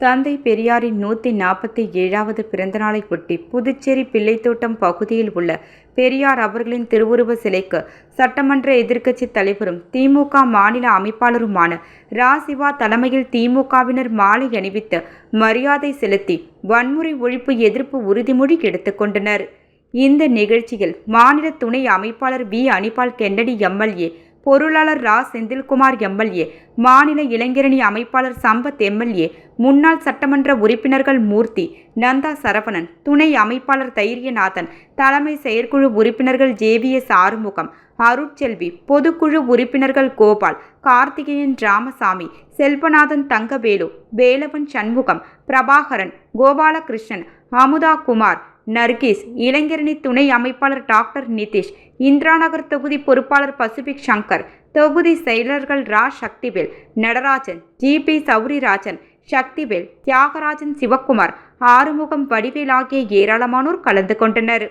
தந்தை பெரியாரின் 147வது பிறந்தநாளை ஒட்டி புதுச்சேரி பிள்ளைத்தோட்டம் பகுதியில் உள்ள பெரியார் அவர்களின் திருவுருவ சிலைக்கு சட்டமன்ற எதிர்க்கட்சி தலைவரும் திமுக மாநில அமைப்பாளருமான ரா. சிவா தலைமையில் திமுகவினர் மாலை அணிவித்து மரியாதை செலுத்தி வன்முறை ஒழிப்பு எதிர்ப்பு உறுதிமொழி எடுத்துக்கொண்டனர். இந்த நிகழ்ச்சியில் மாநில துணை அமைப்பாளர் வி. அனிபால் கென்னடி எம்எல்ஏ, பொருளாளர் ரா. செந்தில்குமார் எம்எல்ஏ, மாநில இளைஞரணி அமைப்பாளர் சம்பத் எம்எல்ஏ, முன்னாள் சட்டமன்ற உறுப்பினர்கள் மூர்த்தி, நந்தா சரவணன், துணை அமைப்பாளர் தைரியநாதன், தலைமை செயற்குழு உறுப்பினர்கள் ஜேவிஎஸ் ஆறுமுகம், அருட்செல்வி, பொதுக்குழு உறுப்பினர்கள் கோபால், கார்த்திகேயன் ராமசாமி, செல்வநாதன் தங்கவேலு, வேலவன் சண்முகம், பிரபாகரன், கோபாலகிருஷ்ணன், அமுதா குமார், நர்கீஸ், இளைஞரணி துணை அமைப்பாளர் டாக்டர் நிதிஷ், இந்திராநகர் தொகுதி பொறுப்பாளர் பசிபிக் சங்கர், தொகுதி செயலர்கள் ரா. சக்திவேல், நடராஜன், ஜி.பி. சௌரிராஜன், சக்திவேல், தியாகராஜன், சிவக்குமார், ஆறுமுகம், வடிவேல் ஆகிய ஏராளமானோர் கலந்து கொண்டனர்.